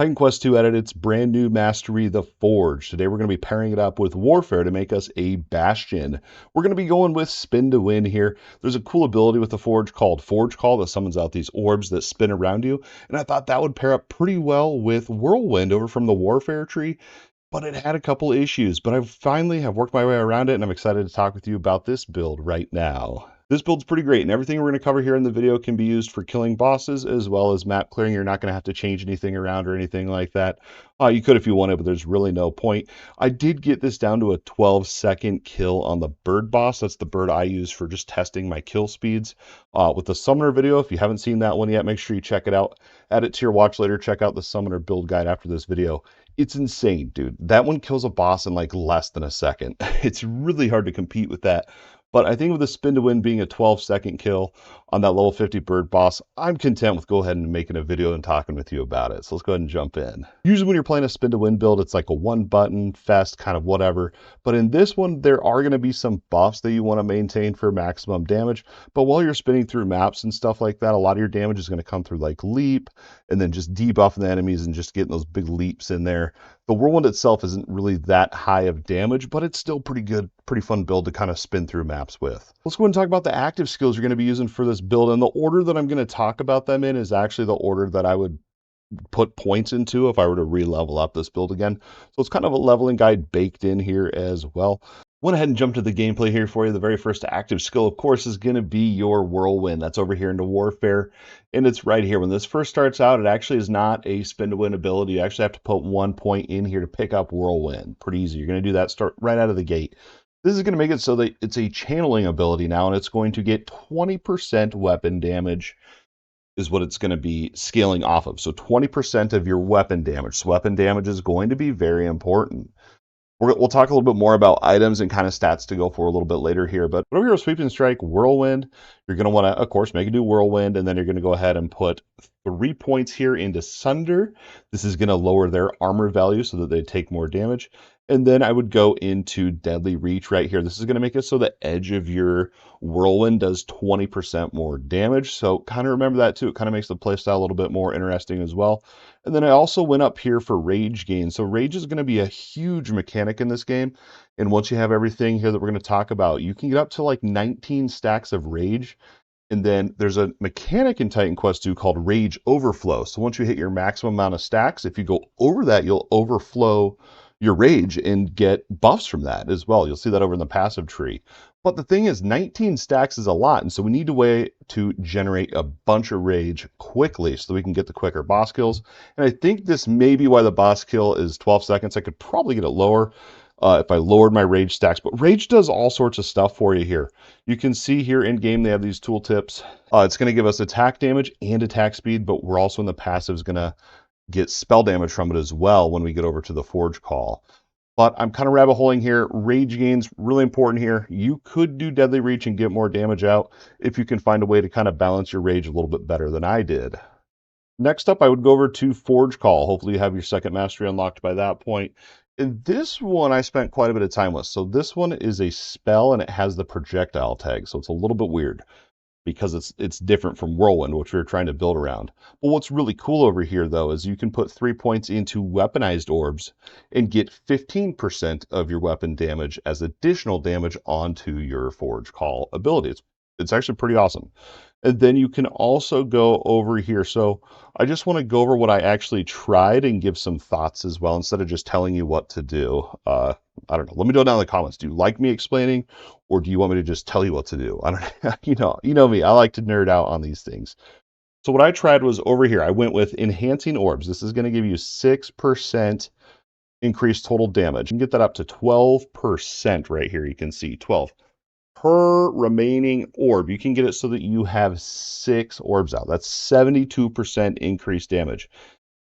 Titan Quest 2 added its brand new mastery, the Forge. Today we're going to be pairing it up with Warfare to make us a Bastion. We're going to be going with Spin to Win here. There's a cool ability with the Forge called Forge Call that summons out these orbs that spin around you, and I thought that would pair up pretty well with Whirlwind over from the Warfare tree, but it had a couple issues. But I finally have worked my way around it, and I'm excited to talk with you about this build right now. This build's pretty great, and everything we're going to cover here in the video can be used for killing bosses as well as map clearing. You're not going to have to change anything around or anything like that. You could if you wanted, but there's really no point. I did get this down to a 12-second kill on the bird boss. That's the bird I use for just testing my kill speeds. With the summoner video, if you haven't seen that one yet, make sure you check it out. Add it to your watch later. Check out the summoner build guide after this video. It's insane, dude. That one kills a boss in like less than a second. It's really hard to compete with that. But I think with the Spin to Win being a 12-second kill on that level 50 bird boss, I'm content with go ahead and making a video and talking with you about it. So let's go ahead and jump in. Usually when you're playing a Spin to Win build, it's like a one-button fest, kind of whatever. But in this one, there are going to be some buffs that you want to maintain for maximum damage. But while you're spinning through maps and stuff like that, a lot of your damage is going to come through like leap, and then just debuffing the enemies and just getting those big leaps in there. The Whirlwind itself isn't really that high of damage, but it's still pretty good, pretty fun build to kind of spin through maps with. Let's go ahead and talk about the active skills you're going to be using for this build. And the order that I'm going to talk about them in is actually the order that I would put points into if I were to re-level up this build again. So it's kind of a leveling guide baked in here as well. Went ahead and jumped to the gameplay here for you. The very first active skill, of course, is going to be your Whirlwind. That's over here into Warfare, and it's right here. When this first starts out, it actually is not a spin to win ability. You actually have to put 1 point in here to pick up Whirlwind. Pretty easy. You're going to do that start right out of the gate. This is going to make it so that it's a channeling ability now, and it's going to get 20% weapon damage is what it's going to be scaling off of. So 20% of your weapon damage. So weapon damage is going to be very important. We'll talk a little bit more about items and kind of stats to go for a little bit later here. But over here, Sweep and Strike, Whirlwind, you're going to want to, of course, make a new Whirlwind, and then you're going to go ahead and put 3 points here into Sunder. This is going to lower their armor value so that they take more damage. And then I would go into Deadly Reach right here. This is going to make it so the edge of your Whirlwind does 20% more damage. So kind of remember that too. It kind of makes the playstyle a little bit more interesting as well. And then I also went up here for Rage gain. So Rage is going to be a huge mechanic in this game. And once you have everything here that we're going to talk about, you can get up to like 19 stacks of Rage. And then there's a mechanic in Titan Quest 2 called Rage Overflow. So once you hit your maximum amount of stacks, if you go over that, you'll overflow your Rage and get buffs from that as well. You'll see that over in the passive tree. But the thing is, 19 stacks is a lot, and so we need a way to generate a bunch of Rage quickly so that we can get the quicker boss kills. And I think this may be why the boss kill is 12 seconds. I could probably get it lower if I lowered my Rage stacks. But Rage does all sorts of stuff for you here. You can see here in-game they have these tooltips. It's going to give us attack damage and attack speed, but we're also in the passives going to get spell damage from it as well when we get over to the Forge Call. But I'm kind of rabbit holing here. Rage gain's really important here. You could do Deadly Reach and get more damage out if you can find a way to kind of balance your Rage a little bit better than I did. Next up, I would go over to Forge Call. Hopefully you have your second mastery unlocked by that point. And this one I spent quite a bit of time with. So this one is a spell and it has the projectile tag. So it's a little bit weird, because it's different from Whirlwind, which we were trying to build around. But what's really cool over here, though, is you can put 3 points into weaponized orbs and get 15% of your weapon damage as additional damage onto your Forge Call ability. It's actually pretty awesome. And then you can also go over here. So I just want to go over what I actually tried and give some thoughts as well, instead of just telling you what to do. I don't know. Let me know down in the comments. Do you like me explaining, or do you want me to just tell you what to do? I don't you know me. I like to nerd out on these things. So what I tried was over here. I went with enhancing orbs. This is going to give you 6% increased total damage. You can get that up to 12% right here. You can see 12 per remaining orb. You can get it so that you have 6 orbs out. That's 72% increased damage.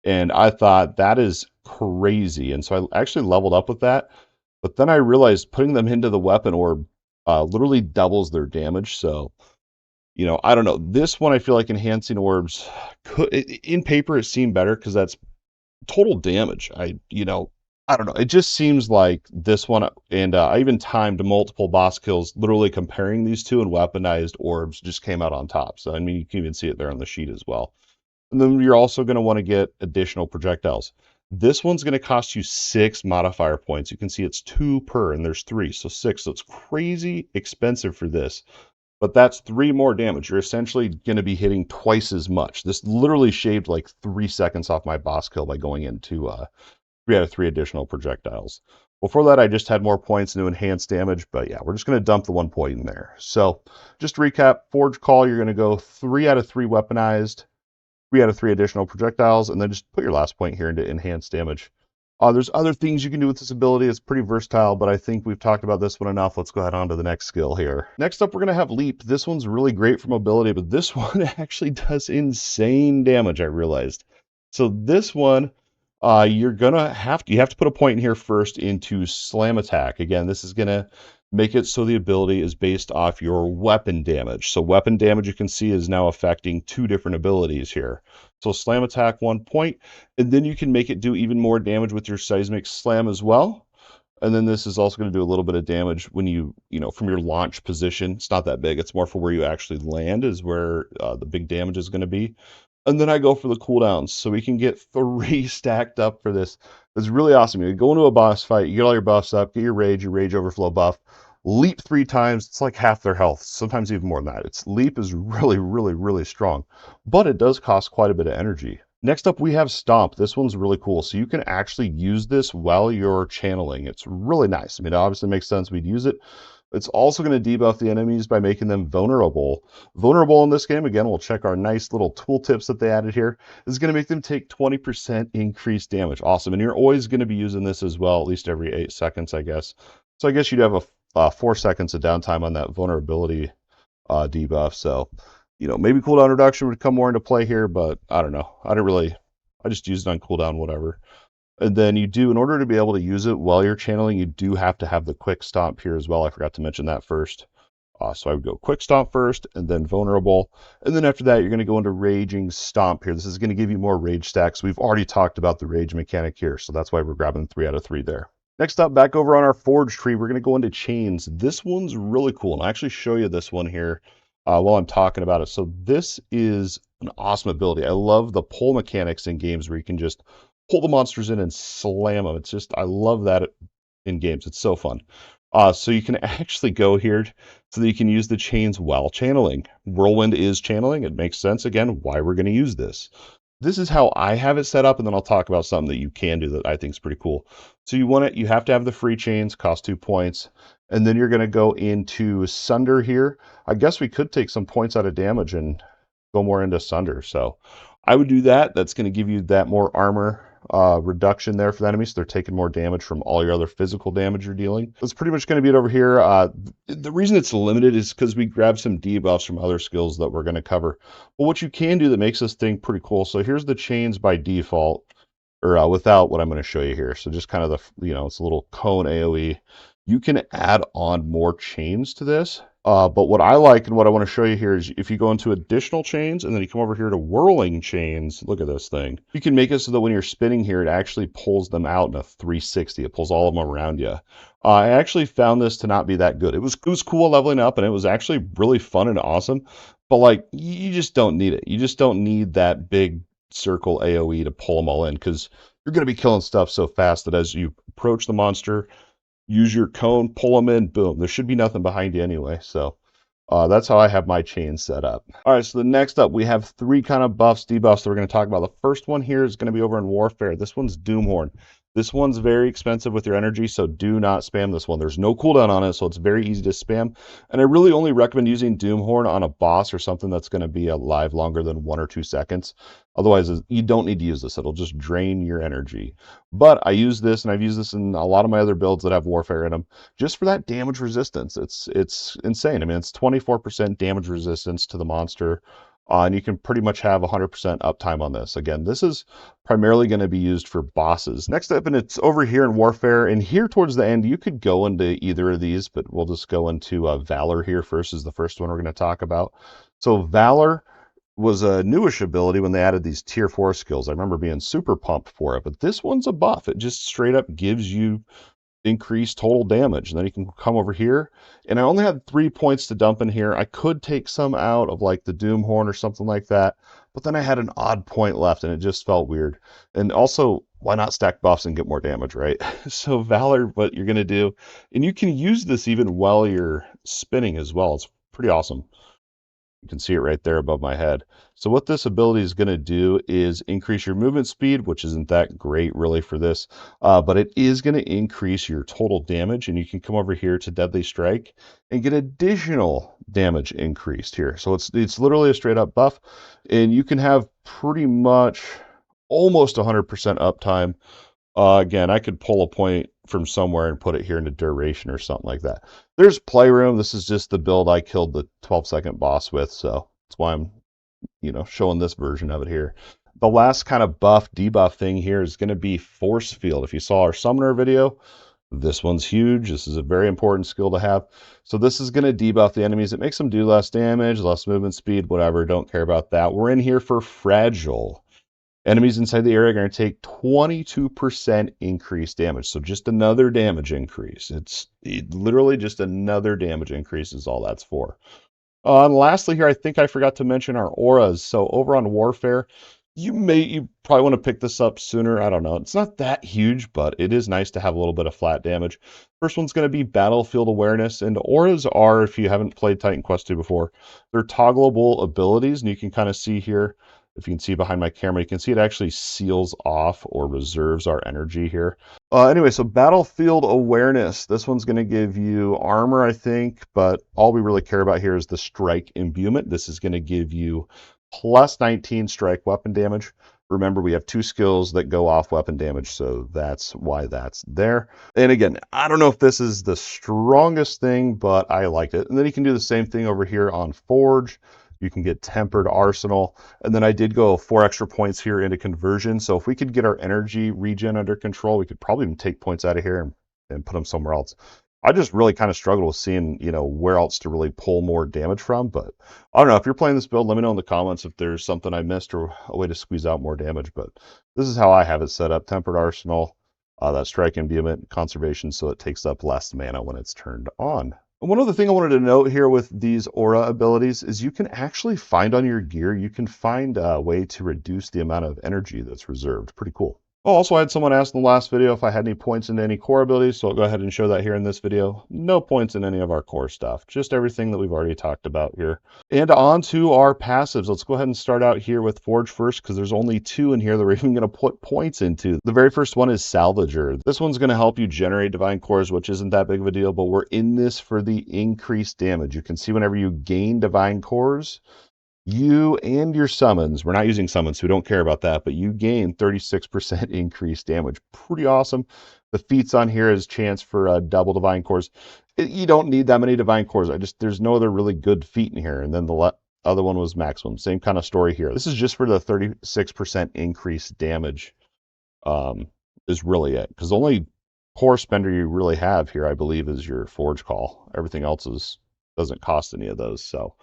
And I thought that is crazy. And so I actually leveled up with that. But then I realized putting them into the weapon orb literally doubles their damage. So, I don't know. This one, I feel like enhancing orbs could, in paper, it seemed better because that's total damage. I don't know. It just seems like this one, and I even timed multiple boss kills, literally comparing these two, and weaponized orbs just came out on top. So, I mean, you can even see it there on the sheet as well. And then you're also going to want to get additional projectiles. This one's going to cost you 6 modifier points. You can see it's 2 per, and there's 3, so 6. So it's crazy expensive for this. But that's 3 more damage. You're essentially going to be hitting twice as much. This literally shaved like 3 seconds off my boss kill by going into 3 out of 3 additional projectiles. Before that, I just had more points into enhanced damage, but yeah, we're just going to dump the 1 point in there. So just to recap, Forge Call, you're going to go 3 out of 3 weaponized, 3 out of 3 additional projectiles, and then just put your last point here into enhanced damage. There's other things you can do with this ability. It's pretty versatile, but I think we've talked about this one enough. Let's go ahead on to the next skill here. Next up, we're going to have Leap. This one's really great for mobility, but this one actually does insane damage, I realized. So this one, you have to put a point in here first into Slam Attack. Again, this is going to make it so the ability is based off your weapon damage. So weapon damage, you can see, is now affecting 2 different abilities here. So Slam Attack 1 point, and then you can make it do even more damage with your Seismic Slam as well. And then this is also going to do a little bit of damage when you from your launch position. It's not that big. It's more for where you actually land is where the big damage is going to be. And then I go for the cooldowns. So we can get 3 stacked up for this. It's really awesome. You go into a boss fight, you get all your buffs up, get your rage overflow buff, leap 3 times. It's like half their health, sometimes even more than that. Leap is really, really, really strong, but it does cost quite a bit of energy. Next up, we have Stomp. This one's really cool. So you can actually use this while you're channeling. It's really nice. I mean, it obviously makes sense we'd use it. It's also going to debuff the enemies by making them vulnerable. Vulnerable in this game, again, we'll check our nice little tooltips that they added here, is going to make them take 20% increased damage. Awesome. And you're always going to be using this as well, at least every 8 seconds, I guess. So I guess you'd have a 4 seconds of downtime on that vulnerability debuff. So, maybe cooldown reduction would come more into play here, but I don't know. I just used it on cooldown, whatever. And then in order to be able to use it while you're channeling, you do have to have the quick stomp here as well. I forgot to mention that first. So I would go quick stomp first and then vulnerable. And then after that, you're going to go into raging stomp here. This is going to give you more rage stacks. We've already talked about the rage mechanic here, so that's why we're grabbing 3 out of 3 there. Next up, back over on our forge tree, we're going to go into chains. This one's really cool, and I'll actually show you this one here while I'm talking about it. So this is an awesome ability. I love the pull mechanics in games where you can just pull the monsters in and slam them. I love that in games. It's so fun. So you can actually go here so that you can use the chains while channeling. Whirlwind is channeling. It makes sense, again, why we're going to use this. This is how I have it set up, and then I'll talk about something that you can do that I think is pretty cool. So you have to have the free chains, cost 2 points, and then you're going to go into Sunder here. I guess we could take some points out of damage and go more into Sunder. So I would do that. That's going to give you that more armor reduction there for the enemies. So they're taking more damage from all your other physical damage you're dealing. That's pretty much going to be it over here. The reason it's limited is because we grabbed some debuffs from other skills that we're going to cover. But what you can do that makes this thing pretty cool. So here's the chains by default, or without what I'm going to show you here. So just kind of it's a little cone AoE. You can add on more chains to this. But what I like and what I want to show you here is if you go into additional chains and then you come over here to whirling chains, look at this thing. You can make it so that when you're spinning here, it actually pulls them out in a 360. It pulls all of them around you. I actually found this to not be that good. It was cool leveling up, and it was actually really fun and awesome. But you just don't need it. You just don't need that big circle AoE to pull them all in, because you're going to be killing stuff so fast that as you approach the monster, use your cone, pull them in, boom. There should be nothing behind you anyway. So that's how I have my chain set up. All right, so the next up, we have 3 kind of buffs, debuffs that we're going to talk about. The first one here is going to be over in Warfare. This one's Doomhorn. This one's very expensive with your energy, so do not spam this one. There's no cooldown on it, so it's very easy to spam. And I really only recommend using Doomhorn on a boss or something that's going to be alive longer than 1 or 2 seconds. Otherwise, you don't need to use this. It'll just drain your energy. But I use this, and I've used this in a lot of my other builds that have Warfare in them, just for that damage resistance. It's insane. I mean, it's 24% damage resistance to the monster. And you can pretty much have 100% uptime on this. Again, this is primarily going to be used for bosses. Next up, and it's over here in Warfare, and here towards the end, you could go into either of these, but we'll just go into Valor here first, is the first one we're going to talk about. So Valor was a newish ability when they added these tier 4 skills. I remember being super pumped for it, but this one's a buff. It just straight up gives you increase total damage. And then you can come over here, and I only had 3 points to dump in here. I could take some out of like the Doomhorn or something like that, but then I had an odd point left and it just felt weird. And also, why not stack buffs and get more damage, right? So Valor, what you're going to do, and you can use this even while you're spinning as well. It's pretty awesome. You can see it right there above my head. So what this ability is going to do is increase your movement speed, which isn't that great really for this, but it is going to increase your total damage, and you can come over here to Deadly Strike and get additional damage increased here. So it's literally a straight up buff, and you can have pretty much almost 100% uptime. Again, I could pull a point from somewhere and put it here into duration or something like that. There's playroom. This is just the build I killed the 12-second boss with, so that's why I'm, showing this version of it here. The last kind of buff, debuff thing here is going to be Force Field. If you saw our Summoner video, this one's huge. This is a very important skill to have. So this is going to debuff the enemies. It makes them do less damage, less movement speed, whatever. Don't care about that. We're in here for Fragile. Enemies inside the area are going to take 22% increased damage. So just another damage increase. It's literally just another damage increase is all that's for. And lastly here, I think I forgot to mention our auras. So over on Warfare, you probably want to pick this up sooner. I don't know. It's not that huge, but it is nice to have a little bit of flat damage. First one's going to be Battlefield Awareness. And auras are, if you haven't played Titan Quest 2 before, they're toggleable abilities. And you can kind of see here, if you can see behind my camera, you can see it actually seals off or reserves our energy here. Anyway, so Battlefield Awareness. This one's going to give you armor, I think, but all we really care about here is the strike imbuement. This is going to give you plus 19 strike weapon damage. Remember, we have 2 skills that go off weapon damage, so that's why that's there. And again, I don't know if this is the strongest thing, but I liked it. And then you can do the same thing over here on Forge. You can get Tempered Arsenal. And then I did go 4 extra points here into Conversion. So if we could get our energy regen under control, we could probably even take points out of here and put them somewhere else. I just really kind of struggle with seeing, where else to really pull more damage from. But I don't know. If you're playing this build, let me know in the comments if there's something I missed or a way to squeeze out more damage. But this is how I have it set up. Tempered Arsenal, that Strike Imbuement, Conservation, so it takes up less mana when it's turned on. One other thing I wanted to note here with these aura abilities is you can actually find on your gear, you can find a way to reduce the amount of energy that's reserved. Pretty cool. Oh, also, I had someone ask in the last video if I had any points into any core abilities, so I'll go ahead and show that here in this video. No points in any of our core stuff, just everything that we've already talked about here. And on to our passives. Let's go ahead and start out here with Forge first, because there's only 2 in here that we're even going to put points into. The very first one is Salvager. This one's going to help you generate divine cores, which isn't that big of a deal, but we're in this for the increased damage. You can see whenever you gain divine cores, you and your summons, we're not using summons, so we don't care about that, but you gain 36% increased damage. Pretty awesome. The feats on here is chance for double divine cores. You don't need that many divine cores. There's no other really good feat in here. And then the other one was maximum. Same kind of story here. This is just for the 36% increased damage is really it. Because the only core spender you really have here, I believe, is your Forge Call. Everything else doesn't cost any of those, so...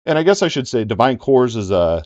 And I guess I should say Divine Cores is a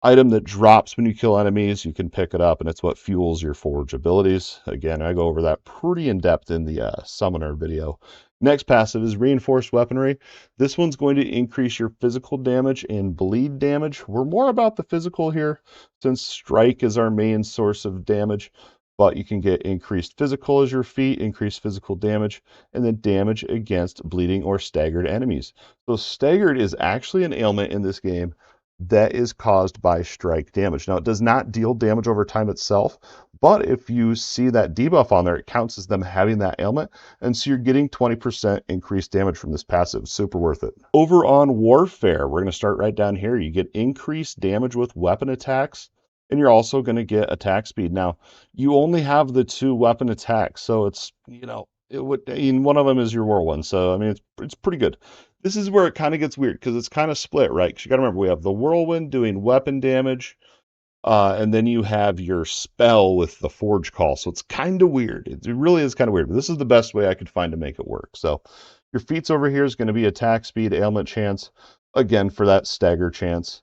item that drops when you kill enemies. You can pick it up, and it's what fuels your Forge abilities. Again, I go over that pretty in-depth in the Summoner video. Next passive is Reinforced Weaponry. This one's going to increase your physical damage and bleed damage. We're more about the physical here, since Strike is our main source of damage. But you can get increased physical as your feat, increased physical damage, and then damage against bleeding or staggered enemies. So staggered is actually an ailment in this game that is caused by strike damage. Now, it does not deal damage over time itself, but if you see that debuff on there, it counts as them having that ailment, and so you're getting 20% increased damage from this passive. Super worth it. Over on Warfare, we're going to start right down here. You get increased damage with weapon attacks, and you're also going to get attack speed. Now, you only have the 2 weapon attacks, so it's, one of them is your whirlwind, so, I mean, it's pretty good. This is where it kind of gets weird, because it's kind of split, right? Because you got to remember, we have the whirlwind doing weapon damage, and then you have your spell with the Forge Call, so it's kind of weird. It really is kind of weird, but this is the best way I could find to make it work. So, your feats over here is going to be attack speed, ailment chance, again, for that stagger chance.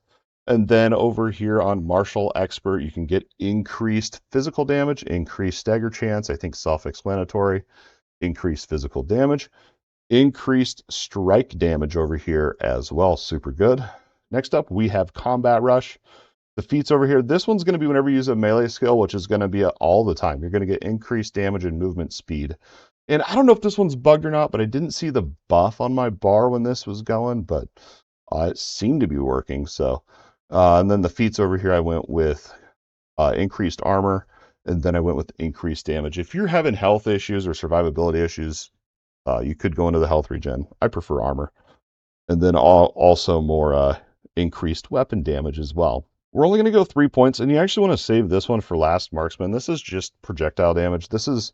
And then over here on Martial Expert, you can get increased physical damage, increased stagger chance, I think self-explanatory, increased physical damage, increased strike damage over here as well, super good. Next up, we have Combat Rush. The feats over here, this one's going to be whenever you use a melee skill, which is going to be all the time. You're going to get increased damage and movement speed. And I don't know if this one's bugged or not, but I didn't see the buff on my bar when this was going, but it seemed to be working. So, and then the feats over here, I went with increased armor, and then I went with increased damage. If you're having health issues or survivability issues, you could go into the health regen. I prefer armor. And then also more increased weapon damage as well. We're only going to go 3 points, and you actually want to save this one for last marksman. This is just projectile damage. This is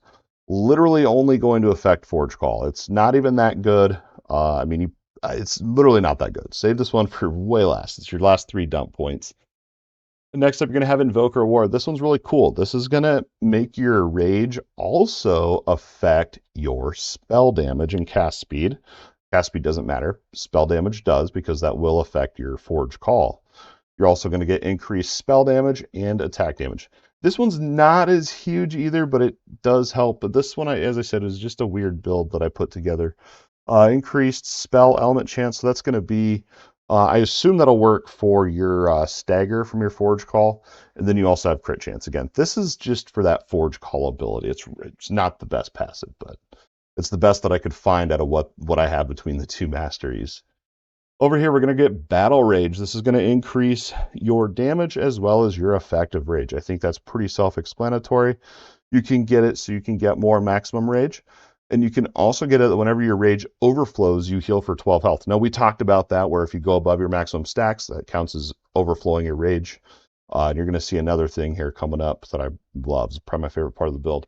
literally only going to affect Forge Call. It's not even that good. I mean, it's literally not that good. Save this one for way last. It's your last 3 dump points. Next up, you're going to have Invoker Award. This one's really cool. This is going to make your rage also affect your spell damage and cast speed. Cast speed doesn't matter. Spell damage does, because that will affect your Forge Call. You're also going to get increased spell damage and attack damage. This one's not as huge either, but it does help. But this one, as I said, is just a weird build that I put together. Increased spell element chance. So that's going to be, I assume that'll work for your stagger from your Forge Call. And then you also have crit chance. Again, this is just for that Forge Call ability. It's not the best passive, but it's the best that I could find out of what I have between the 2 masteries. Over here, we're going to get Battle Rage. This is going to increase your damage as well as your effective rage. I think that's pretty self-explanatory. You can get it so you can get more maximum rage. And you can also get it that whenever your rage overflows, you heal for 12 health. Now, we talked about that, where if you go above your maximum stacks, that counts as overflowing your rage. And you're going to see another thing here coming up that I love. It's probably my favorite part of the build.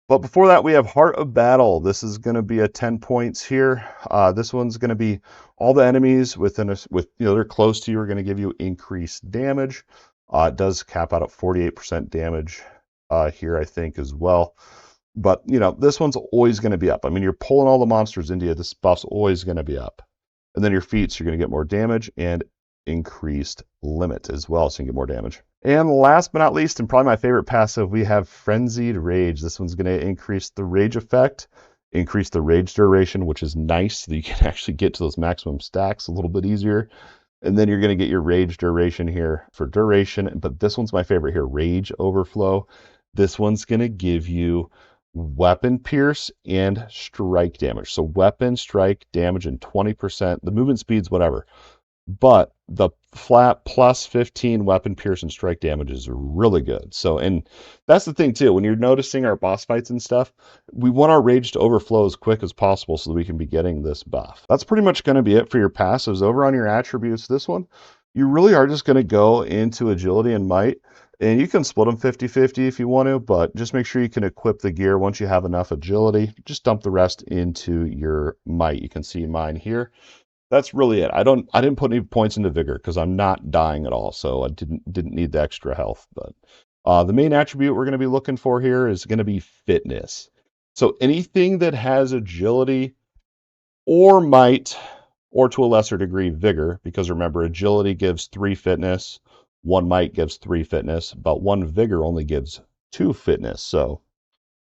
But before that, we have Heart of Battle. This is going to be a 10 points here. This one's going to be all the enemies they're close to you are going to give you increased damage. It does cap out at 48% damage here, I think, as well. But, this one's always going to be up. I mean, you're pulling all the monsters into you. This buff's always going to be up. And then your feats, you're going to get more damage and increased limit as well, so you can get more damage. And last but not least, and probably my favorite passive, we have Frenzied Rage. This one's going to increase the rage effect, increase the rage duration, which is nice, so that you can actually get to those maximum stacks a little bit easier. And then you're going to get your rage duration here for duration. But this one's my favorite here, Rage Overflow. This one's going to give you weapon pierce and strike damage. So weapon, strike, damage, and 20%. The movement speed's whatever. But the flat plus 15 weapon pierce and strike damage is really good. So, and that's the thing too, when you're noticing our boss fights and stuff, we want our rage to overflow as quick as possible so that we can be getting this buff. That's pretty much going to be it for your passives. Over on your attributes, this one, you really are just going to go into agility and might, and you can split them 50-50 if you want to, but just make sure you can equip the gear once you have enough agility. Just dump the rest into your might. You can see mine here. That's really it. I didn't put any points into vigor because I'm not dying at all, so I didn't need the extra health. But the main attribute we're going to be looking for here is going to be fitness. So anything that has agility or might, or to a lesser degree vigor, because remember, agility gives 3 fitness, 1 might gives 3 fitness, but 1 vigor only gives 2 fitness. So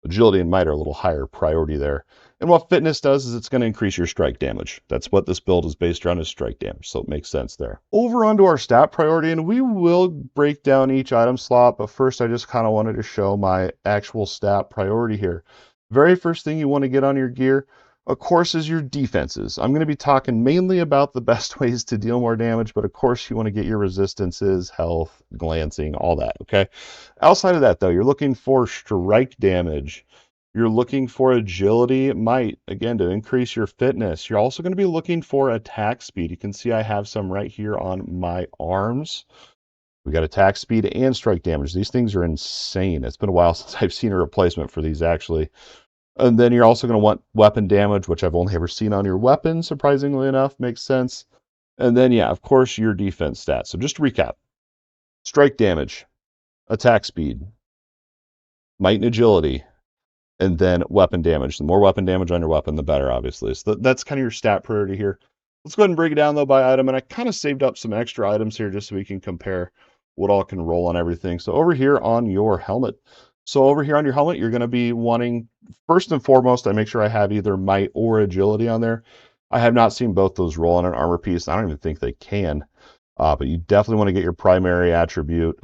agility and might are a little higher priority there. And what fitness does is it's going to increase your strike damage. That's what this build is based around, is strike damage, so it makes sense there. Over onto our stat priority, and we will break down each item slot, but first I just kind of wanted to show my actual stat priority here. Very first thing you want to get on your gear, of course, is your defenses. I'm going to be talking mainly about the best ways to deal more damage, but of course you want to get your resistances, health, glancing, all that, okay? Outside of that, though, you're looking for strike damage. You're looking for agility, might, again, to increase your fitness. You're also going to be looking for attack speed. You can see I have some right here on my arms. We got attack speed and strike damage. These things are insane. It's been a while since I've seen a replacement for these, actually. And then you're also going to want weapon damage, which I've only ever seen on your weapon, surprisingly enough. Makes sense. And then, yeah, of course, your defense stats. So just to recap. Strike damage, attack speed, might and agility, and then weapon damage. The more weapon damage on your weapon, the better, obviously. So that's kind of your stat priority here. Let's go ahead and break it down, though, by item. And I kind of saved up some extra items here just so we can compare what all can roll on everything. So over here on your helmet. So over here on your helmet, you're going to be wanting, first and foremost, I make sure I have either might or agility on there. I have not seen both those roll on an armor piece. I don't even think they can. But you definitely want to get your primary attribute,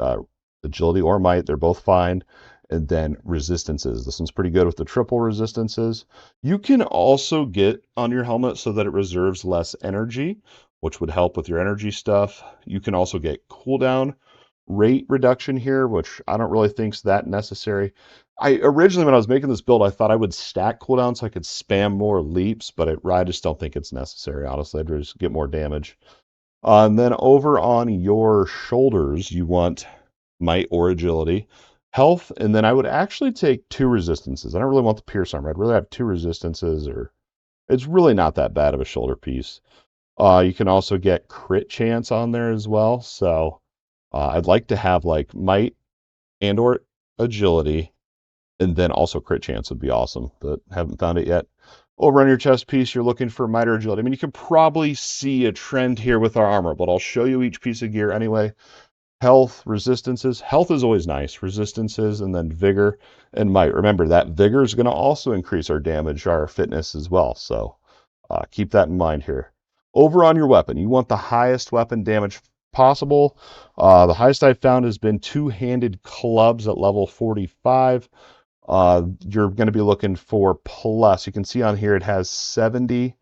agility or might. They're both fine. And then resistances. This one's pretty good with the triple resistances. You can also get on your helmet so that it reserves less energy, which would help with your energy stuff. You can also get cooldown rate reduction here, which I don't really think is that necessary. I originally, when I was making this build, I thought I would stack cooldown so I could spam more leaps, but I just don't think it's necessary, honestly. I'd just get more damage. And then over on your shoulders, you want might or agility, health, and then I would actually take 2 resistances. I don't really want the pierce armor. I'd rather have 2 resistances, or it's really not that bad of a shoulder piece. You can also get crit chance on there as well. So I'd like to have like might and or agility, and then also crit chance would be awesome, but haven't found it yet. Over on your chest piece, you're looking for might or agility. I mean, you can probably see a trend here with our armor, but I'll show you each piece of gear anyway. Health, resistances. Health is always nice. Resistances, and then vigor and might. Remember, that vigor is going to also increase our damage, our fitness as well. So keep that in mind here. Over on your weapon, you want the highest weapon damage possible. The highest I've found has been 2-handed clubs at level 45. You're going to be looking for plus. You can see on here it has 70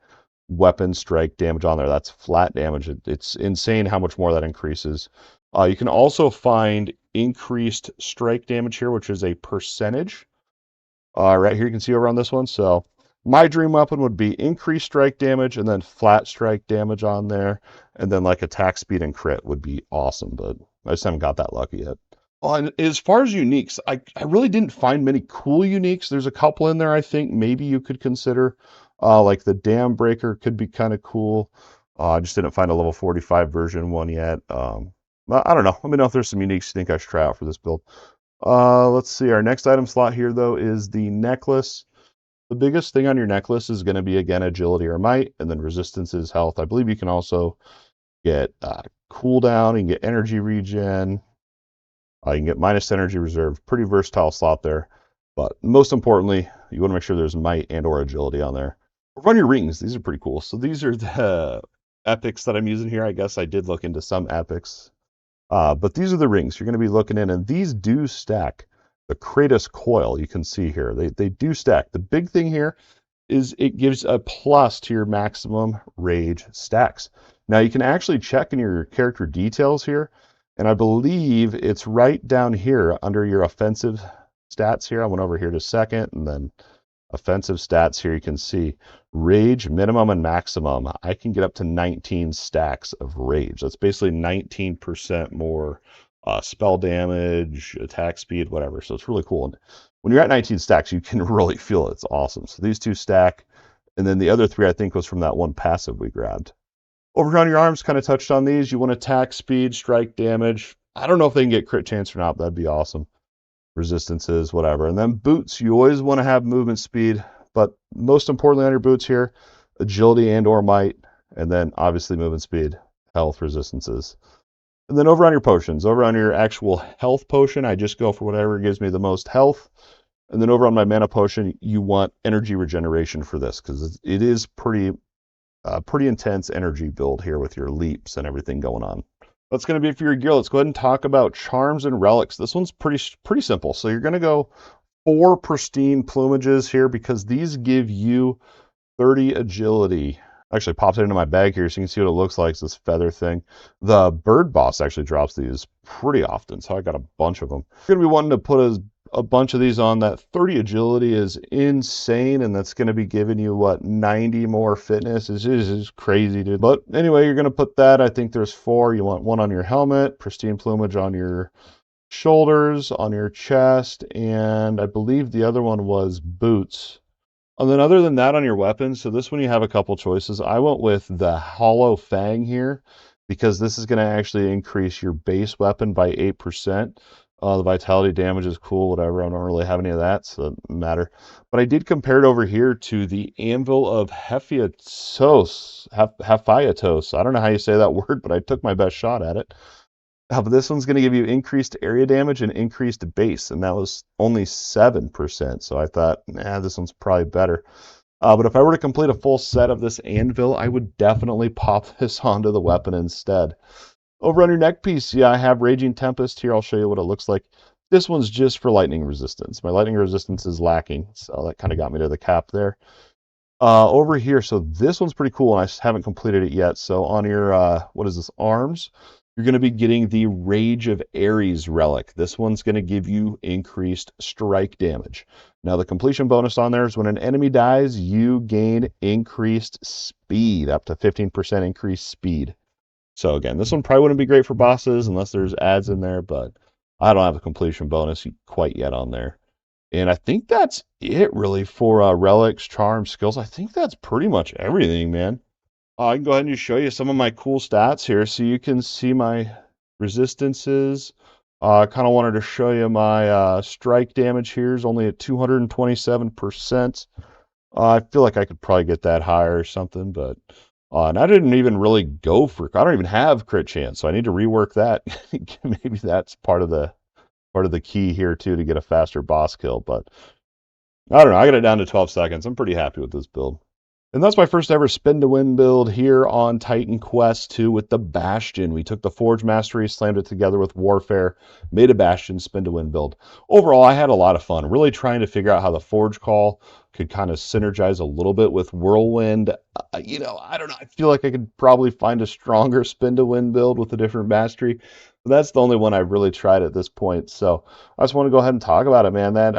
weapon strike damage on there. That's flat damage. It's insane how much more that increases. You can also find increased strike damage here, which is a percentage. Right here you can see over on this one. So my dream weapon would be increased strike damage and then flat strike damage on there. And then like attack speed and crit would be awesome, but I just haven't got that lucky yet. And as far as uniques, I really didn't find many cool uniques. There's a couple in there I think maybe you could consider. Like the Dam Breaker could be kind of cool. I just didn't find a level 45 version one yet. I don't know. Let me know if there's some uniques you think I should try out for this build. Let's see. Our next item slot here, though, is the necklace. The biggest thing on your necklace is going to be, again, agility or might, and then resistance is health. I believe you can also get cooldown. You can get energy regen. You can get minus energy reserve. Pretty versatile slot there. But most importantly, you want to make sure there's might and or agility on there. Run your rings. These are pretty cool. So these are the epics that I'm using here. I guess I did look into some epics. But these are the rings you're going to be looking in, and these do stack. The Kratos coil, you can see here, they do stack. The big thing here is it gives a plus to your maximum rage stacks. Now you can actually check in your character details here, and I believe it's right down here under your offensive stats here. I went over here to second, and then offensive stats here, you can see rage minimum and maximum. I can get up to 19 stacks of rage. That's basically 19% more spell damage, attack speed, whatever. So it's really cool. And when you're at 19 stacks, you can really feel it. It's awesome. So these 2 stack, and then the other 3 I think was from that one passive we grabbed. Over on your arms, kind of touched on these. You want attack speed, strike damage. I don't know if they can get crit chance or not, but that'd be awesome. Resistances, whatever. And then boots, you always want to have movement speed, but most importantly on your boots here, agility and or might, and then obviously movement speed, health, resistances. And then over on your potions, over on your actual health potion, I just go for whatever gives me the most health. And then over on my mana potion, you want energy regeneration for this, because it is pretty intense energy build here with your leaps and everything going on. That's going to be it for your gear. Let's go ahead and talk about charms and relics. This one's pretty simple. So you're going to go 4 pristine plumages here because these give you 30 agility. Actually pops it into my bag here so you can see what it looks like. It's this feather thing. The bird boss actually drops these pretty often, so I got a bunch of them. You're going to be wanting to put a bunch of these on. That 30 agility is insane, and that's going to be giving you, what, 90 more fitness? It's just crazy, dude. But anyway, you're going to put that. I think there's 4. You want 1 on your helmet, pristine plumage on your shoulders, on your chest, and I believe the other one was boots. And then other than that on your weapons, so this one you have a couple choices. I went with the Hollow Fang here because this is going to actually increase your base weapon by 8%. The vitality damage is cool, whatever. I don't really have any of that, so it doesn't matter. But I did compare it over here to the Anvil of Hephaestus. I don't know how you say that word, but I took my best shot at it. But this one's going to give you increased area damage and increased base, and that was only 7%. So I thought, this one's probably better. But if I were to complete a full set of this Anvil, I would definitely pop this onto the weapon instead. Over on your neck piece, yeah, I have Raging Tempest here. I'll show you what it looks like. This one's just for lightning resistance. My lightning resistance is lacking, so that kind of got me to the cap there. Over here, so this one's pretty cool, and I haven't completed it yet. So on your, what is this, arms, you're going to be getting the Rage of Ares relic. This one's going to give you increased strike damage. Now, the completion bonus on there is when an enemy dies, you gain increased speed, up to 15% increased speed. So again, this one probably wouldn't be great for bosses unless there's ads in there, but I don't have a completion bonus quite yet on there. And I think that's it really for relics, charms, skills. I think that's pretty much everything, man. I can go ahead and just show you some of my cool stats here so you can see my resistances. I kind of wanted to show you my strike damage here is only at 227%. I feel like I could probably get that higher or something, but and I didn't even really go for, I don't even have crit chance, so I need to rework that. Maybe that's part of the key here too, to get a faster boss kill, but I don't know. I got it down to 12 seconds. I'm pretty happy with this build. And that's my first ever spin to win build here on Titan Quest 2 with the Bastion. We took the Forge Mastery, slammed it together with Warfare, made a Bastion spin to win build. Overall, I had a lot of fun, really trying to figure out how the Forge Call could kind of synergize a little bit with Whirlwind. You know, I don't know. I feel like I could probably find a stronger spin to win build with a different mastery. But that's the only one I've really tried at this point. So I just want to go ahead and talk about it, man. That,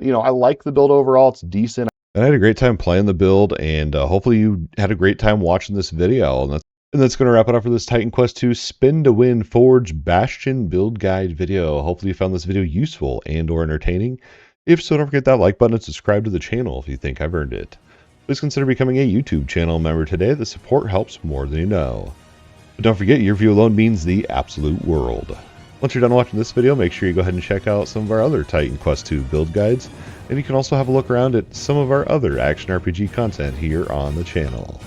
you know, I like the build overall. It's decent. And I had a great time playing the build, and hopefully you had a great time watching this video. And that's going to wrap it up for this Titan Quest 2 Spin to Win Forge Bastion build guide video. Hopefully you found this video useful and or entertaining. If so, don't forget that like button and subscribe to the channel if you think I've earned it. Please consider becoming a YouTube channel member today. The support helps more than you know. But don't forget, your view alone means the absolute world. Once you're done watching this video, make sure you go ahead and check out some of our other Titan Quest 2 build guides, and you can also have a look around at some of our other action RPG content here on the channel.